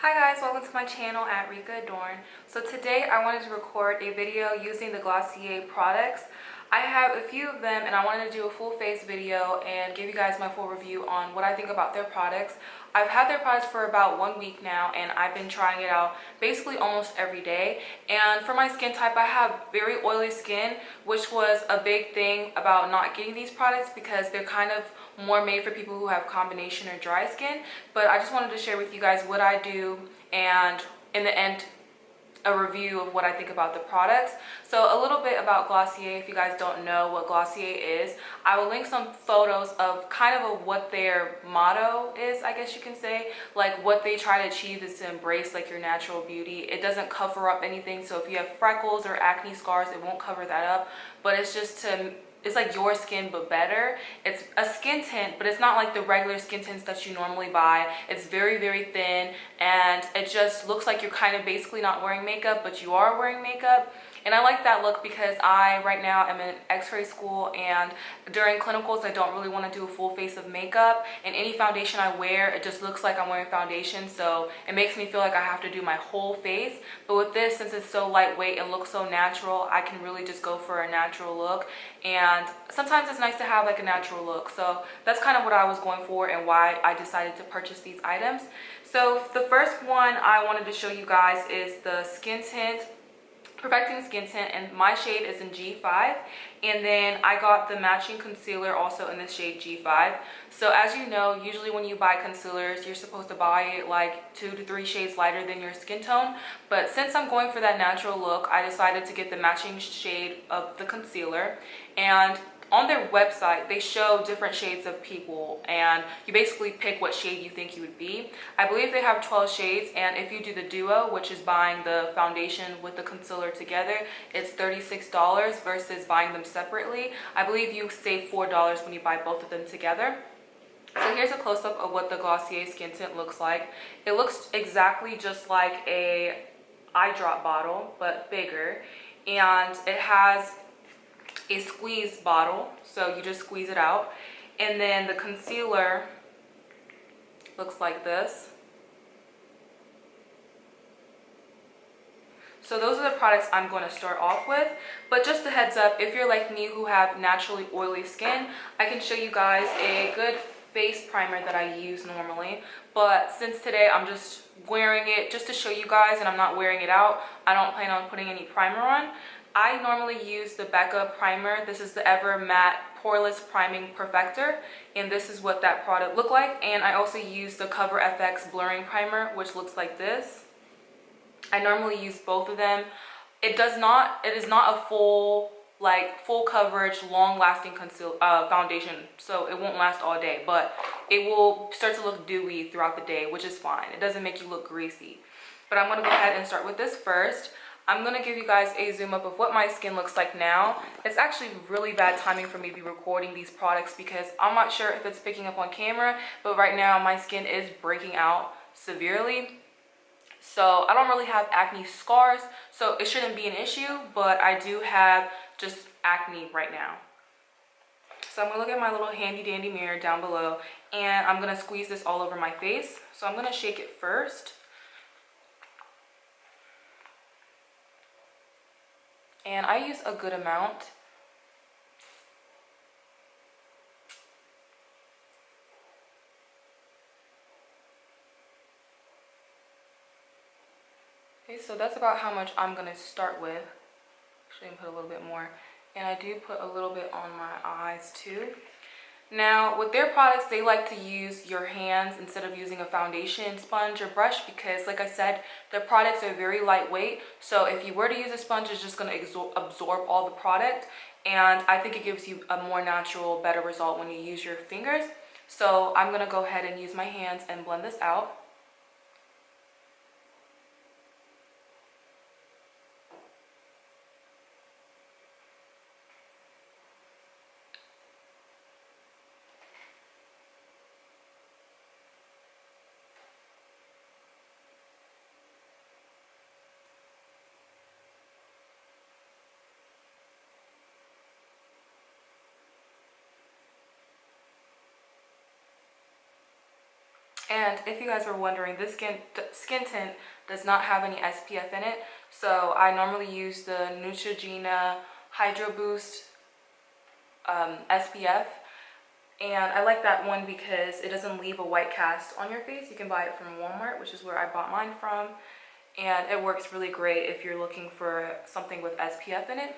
Hi guys, welcome to my channel at Rika Adorn. So today I wanted to record a video using the Glossier products. I have a few of them and I wanted to do a full face video and give you guys my full review on what I think about their products. I've had their products for about 1 week now and I've been trying it out basically almost every day. And for my skin type, I have very oily skin, which was a big thing about not getting these products because they're kind of more made for people who have combination or dry skin. But I just wanted to share with you guys what I do and in the end a review of what I think about the products. So a little bit about Glossier, if you guys don't know what Glossier is, I will link some photos of kind of what their motto is, I guess you can say. Like what they try to achieve is to embrace like your natural beauty. It doesn't cover up anything, so if you have freckles or acne scars, it won't cover that up, but it's just to it's like your skin but better. It's a skin tint, but it's not like the regular skin tints that you normally buy. It's very, very thin and it just looks like you're kind of basically not wearing makeup, but you are wearing makeup. And I like that look because I right now am in x-ray school and during clinicals I don't really want to do a full face of makeup, and any foundation I wear, it just looks like I'm wearing foundation, so it makes me feel like I have to do my whole face. But with this, since it's so lightweight and looks so natural, I can really just go for a natural look, and sometimes it's nice to have like a natural look. So that's kind of what I was going for and why I decided to purchase these items. So the first one I wanted to show you guys is the skin tint, Perfecting Skin Tint, and my shade is in G5, and then I got the matching concealer also in the shade G5. So as you know, usually when you buy concealers, you're supposed to buy it like 2 to 3 shades lighter than your skin tone, but since I'm going for that natural look, I decided to get the matching shade of the concealer. And on their website, they show different shades of people and you basically pick what shade you think you would be. I believe they have 12 shades, and if you do the duo, which is buying the foundation with the concealer together, it's $36 versus buying them separately. I believe you save $4 when you buy both of them together. So here's a close-up of what the Glossier skin tint looks like. It looks exactly just like a eye drop bottle, but bigger, and it has a squeeze bottle, so you just squeeze it out, and then the concealer looks like this. So those are the products I'm going to start off with, but just a heads up, if you're like me who have naturally oily skin, I can show you guys a good face primer that I use normally, but since today I'm just wearing it just to show you guys and I'm not wearing it out, I don't plan on putting any primer on. I normally use the Becca primer. This is the Ever Matte Poreless Priming Perfector, and this is what that product looked like. And I also use the Cover FX Blurring Primer, which looks like this. I normally use both of them. It is not a full coverage, long-lasting foundation, so it won't last all day, but it will start to look dewy throughout the day, which is fine. It doesn't make you look greasy. But I'm gonna go ahead and start with this first. I'm going to give you guys a zoom up of what my skin looks like now. It's actually really bad timing for me to be recording these products because I'm not sure if it's picking up on camera, but right now my skin is breaking out severely. So I don't really have acne scars, so it shouldn't be an issue, but I do have just acne right now. So I'm going to look at my little handy dandy mirror down below, and I'm going to squeeze this all over my face. So I'm going to shake it first. And I use a good amount. Okay, so that's about how much I'm gonna start with. Actually, I'm put a little bit more. And I do put a little bit on my eyes too. Now, with their products, they like to use your hands instead of using a foundation sponge or brush because, like I said, their products are very lightweight. So if you were to use a sponge, it's just going to absorb all the product. And I think it gives you a more natural, better result when you use your fingers. So I'm going to go ahead and use my hands and blend this out. And if you guys were wondering, this skin tint does not have any SPF in it. So I normally use the Neutrogena Hydro Boost SPF. And I like that one because it doesn't leave a white cast on your face. You can buy it from Walmart, which is where I bought mine from. And it works really great if you're looking for something with SPF in it.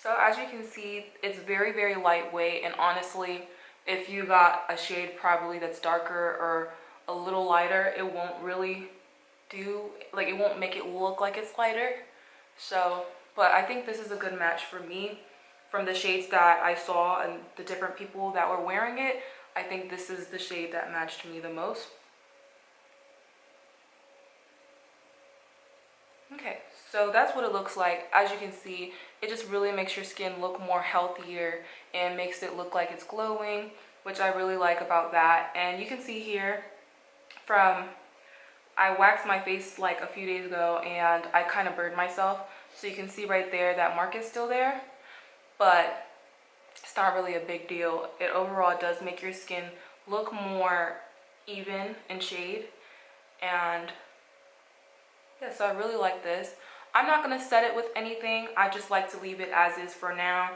So as you can see, it's very, very lightweight. And honestly, if you got a shade probably that's darker or a little lighter, it won't really it won't make it look like it's lighter. So, but I think this is a good match for me. From the shades that I saw and the different people that were wearing it, I think this is the shade that matched me the most. Okay, so that's what it looks like. As you can see, it just really makes your skin look more healthier and makes it look like it's glowing, which I really like about that. And you can see here I waxed my face like a few days ago and I kind of burned myself. So you can see right there that mark is still there, but it's not really a big deal. It overall does make your skin look more even in shade. And yeah, so I really like this. I'm not going to set it with anything. I just like to leave it as is for now.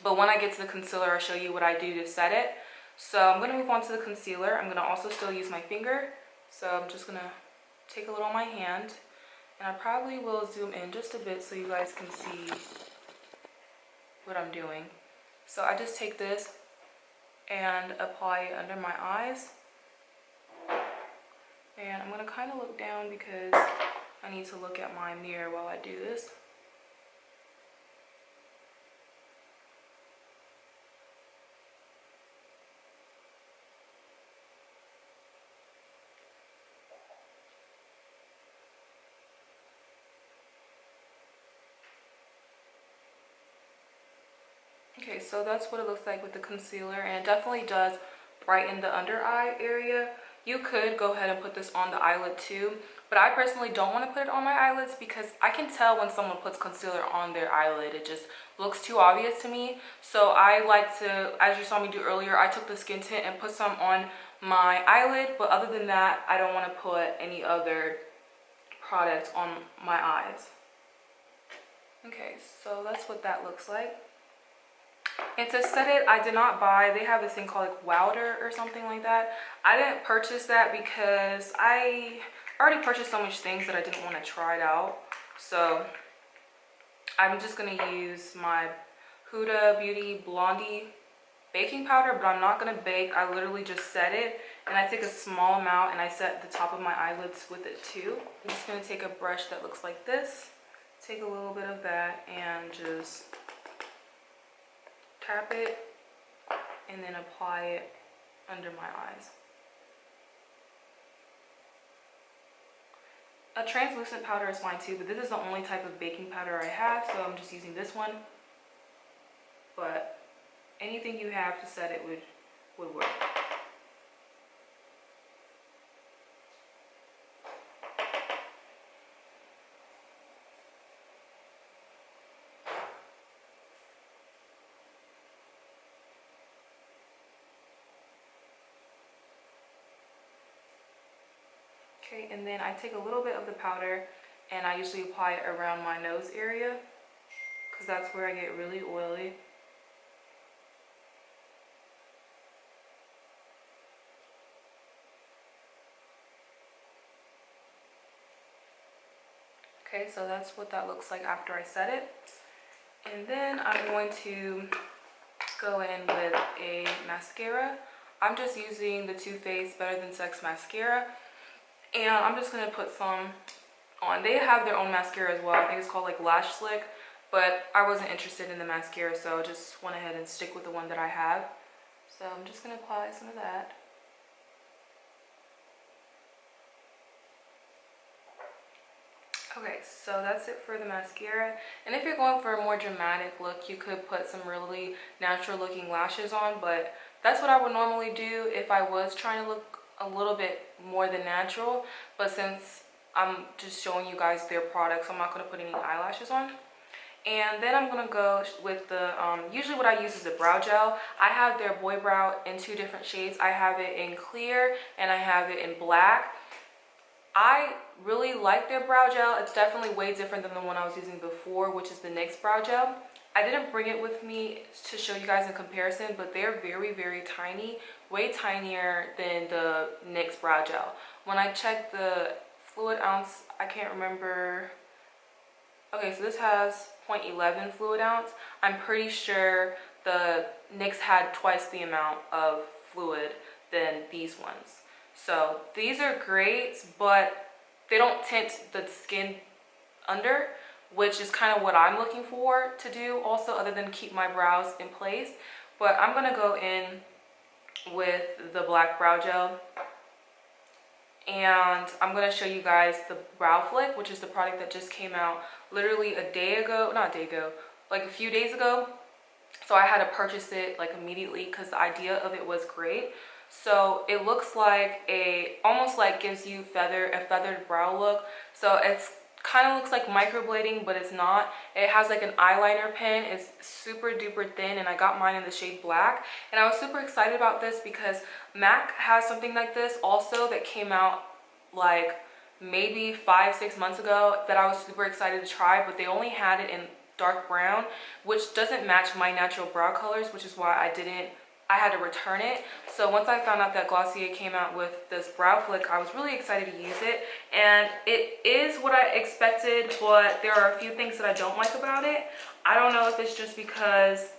But when I get to the concealer, I'll show you what I do to set it. So I'm going to move on to the concealer. I'm going to also still use my finger. So I'm just going to take a little on my hand. And I probably will zoom in just a bit so you guys can see what I'm doing. So I just take this and apply it under my eyes. And I'm going to kind of look down because I need to look at my mirror while I do this. Okay, so that's what it looks like with the concealer, and it definitely does brighten the under eye area. You could go ahead and put this on the eyelid too, but I personally don't want to put it on my eyelids because I can tell when someone puts concealer on their eyelid. It just looks too obvious to me. So I like to, as you saw me do earlier, I took the skin tint and put some on my eyelid, but other than that, I don't want to put any other product on my eyes. Okay, so that's what that looks like. And to set it, I did not buy, they have this thing called like Wilder or something like that. I didn't purchase that because I already purchased so much things that I didn't want to try it out. So I'm just going to use my Huda Beauty Blondie baking powder, but I'm not going to bake. I literally just set it, and I take a small amount and I set the top of my eyelids with it too. I'm just going to take a brush that looks like this, take a little bit of that, and just tap it and then apply it under my eyes. A translucent powder is fine too, but this is the only type of baking powder I have, so I'm just using this one. But anything you have to set it would work. Okay, and then I take a little bit of the powder and I usually apply it around my nose area because that's where I get really oily. Okay, so that's what that looks like after I set it. And then I'm going to go in with a mascara. I'm just using the Too Faced Better Than Sex mascara. And I'm just going to put some on. They have their own mascara as well. I think it's called like Lash Slick. But I wasn't interested in the mascara, so I just went ahead and stick with the one that I have. So I'm just going to apply some of that. Okay, so that's it for the mascara. And if you're going for a more dramatic look, you could put some really natural looking lashes on. But that's what I would normally do if I was trying to look a little bit more than natural, but since I'm just showing you guys their products, I'm not going to put any eyelashes on. And then I'm gonna go with the, usually what I use is a brow gel. I have their Boy Brow in 2 different shades. I have it in clear and I have it in black. I really like their brow gel. It's definitely way different than the one I was using before, which is the NYX brow gel. I didn't bring it with me to show you guys in comparison, but they're very, very tiny, way tinier than the NYX brow gel. When I checked the fluid ounce, I can't remember. Okay, so this has 0.11 fluid ounce. I'm pretty sure the NYX had twice the amount of fluid than these ones. So these are great, but they don't tint the skin under, which is kind of what I'm looking for to do also, other than keep my brows in place. But I'm gonna go in with the black brow gel, and I'm gonna show you guys the BrowFlick, which is the product that just came out literally a day ago, not a day ago, like a few days ago. So I had to purchase it like immediately because the idea of it was great. So it looks like almost like gives you a feathered brow look. So it's kind of looks like microblading, but it's not. It has like an eyeliner pen. It's super duper thin, and I got mine in the shade black. And I was super excited about this because MAC has something like this also that came out like maybe 5-6 months ago that I was super excited to try, but they only had it in dark brown, which doesn't match my natural brow colors, which is why I had to return it. So once I found out that Glossier came out with this BrowFlick, I was really excited to use it. And it is what I expected, but there are a few things that I don't like about it. I don't know if it's just because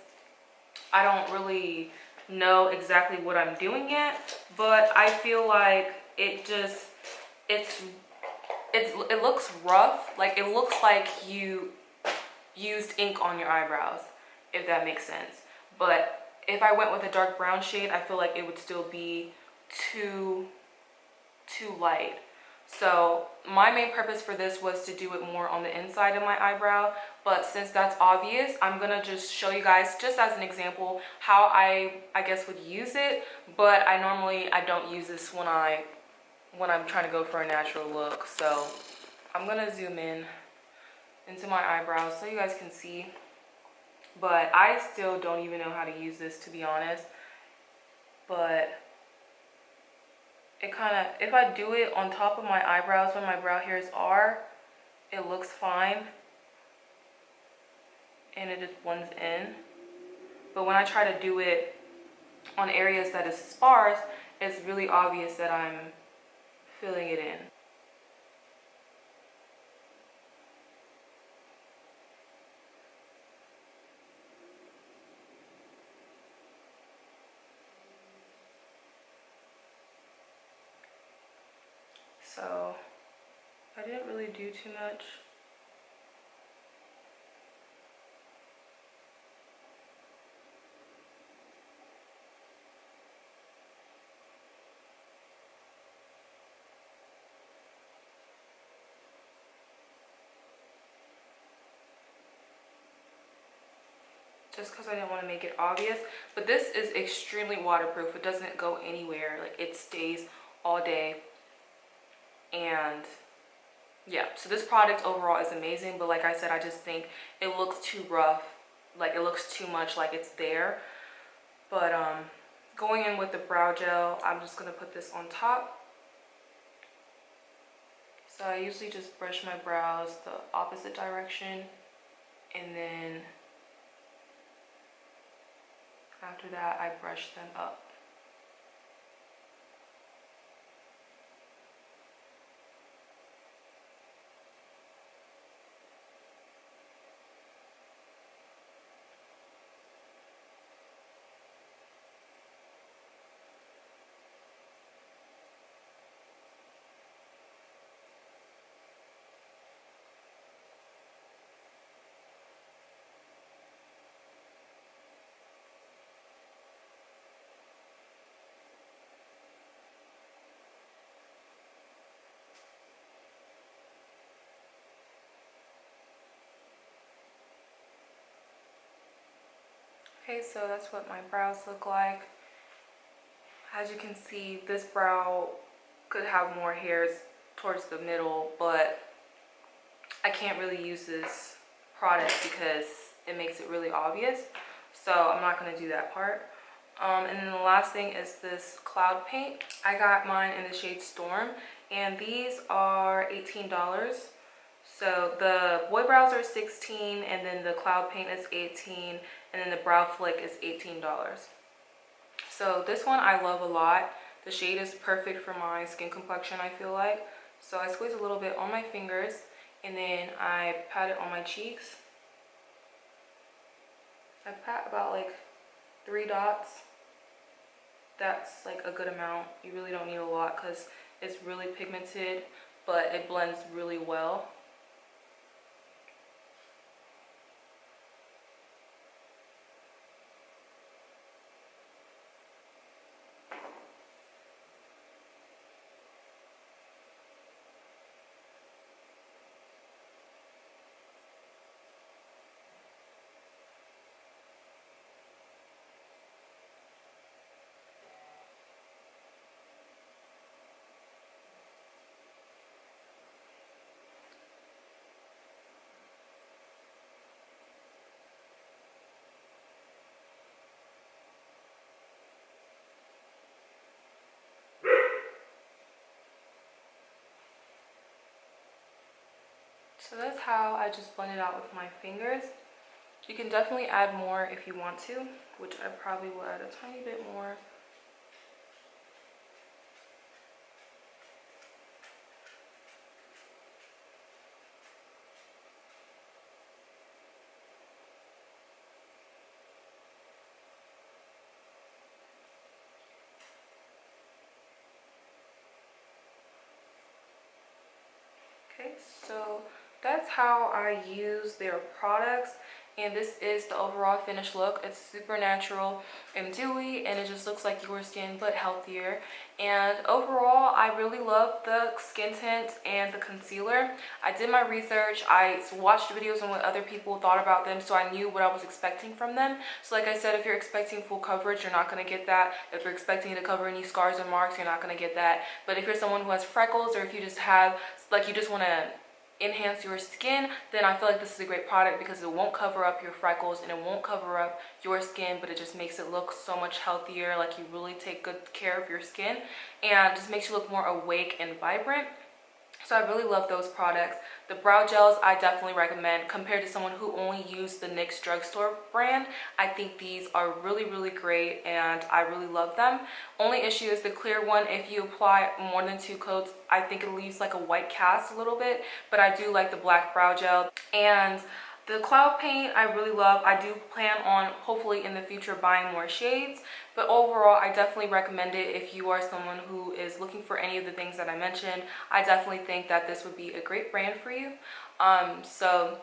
I don't really know exactly what I'm doing yet, but I feel like it looks rough. Like it looks like you used ink on your eyebrows, if that makes sense. But if I went with a dark brown shade, I feel like it would still be too light. So my main purpose for this was to do it more on the inside of my eyebrow, but since that's obvious, I'm gonna just show you guys, just as an example, how I guess would use it. But I don't use this when I'm trying to go for a natural look. So I'm gonna zoom in into my eyebrows so you guys can see. But I still don't even know how to use this, to be honest. But it kind of, if I do it on top of my eyebrows where my brow hairs are, it looks fine. And it just blends in. But when I try to do it on areas that is sparse, it's really obvious that I'm filling it in. So I didn't really do too much. Just because I didn't want to make it obvious. But this is extremely waterproof. It doesn't go anywhere. Like it stays all day. And yeah, so this product overall is amazing, but like I said, I just think it looks too rough. Like it looks too much like it's there. But going in with the brow gel, I'm just gonna put this on top. So I usually just brush my brows the opposite direction, and then after that I brush them up. Okay, so that's what my brows look like. As you can see, this brow could have more hairs towards the middle, but I can't really use this product because it makes it really obvious. So I'm not going to do that part. And then the last thing is this cloud paint. I got mine in the shade Storm, and these are $18. So the boy brows are $16, and then the cloud paint is $18, and then the BrowFlick is $18. So this one I love a lot. The shade is perfect for my skin complexion, I feel like. So I squeeze a little bit on my fingers, and then I pat it on my cheeks. I pat about like 3 dots. That's like a good amount. You really don't need a lot because it's really pigmented, but it blends really well. So that's how I just blend it out with my fingers. You can definitely add more if you want to, which I probably will add a tiny bit more. Okay, so that's how I use their products, and this is the overall finished look. It's super natural and dewy, and it just looks like your skin but healthier. And overall, I really love the skin tint and the concealer. I did my research. I watched videos on what other people thought about them, so I knew what I was expecting from them. So like I said, if you're expecting full coverage, you're not going to get that. If you're expecting to cover any scars or marks, you're not going to get that. But if you're someone who has freckles, or if you just have, like, you just want to enhance your skin, then I feel like this is a great product because it won't cover up your freckles and it won't cover up your skin, but it just makes it look so much healthier, like you really take good care of your skin, and just makes you look more awake and vibrant. So I really love those products. The brow gels I definitely recommend. Compared to someone who only used the NYX drugstore brand, I think these are really, really great, and I really love them. Only issue is the clear one. If you apply more than 2 coats, I think it leaves like a white cast a little bit, but I do like the black brow gel. And the cloud paint I really love. I do plan on hopefully in the future buying more shades, but overall I definitely recommend it if you are someone who is looking for any of the things that I mentioned. I definitely think that this would be a great brand for you. So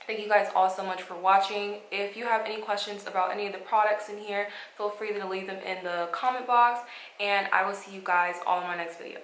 thank you guys all so much for watching. If you have any questions about any of the products in here, feel free to leave them in the comment box, and I will see you guys all in my next video.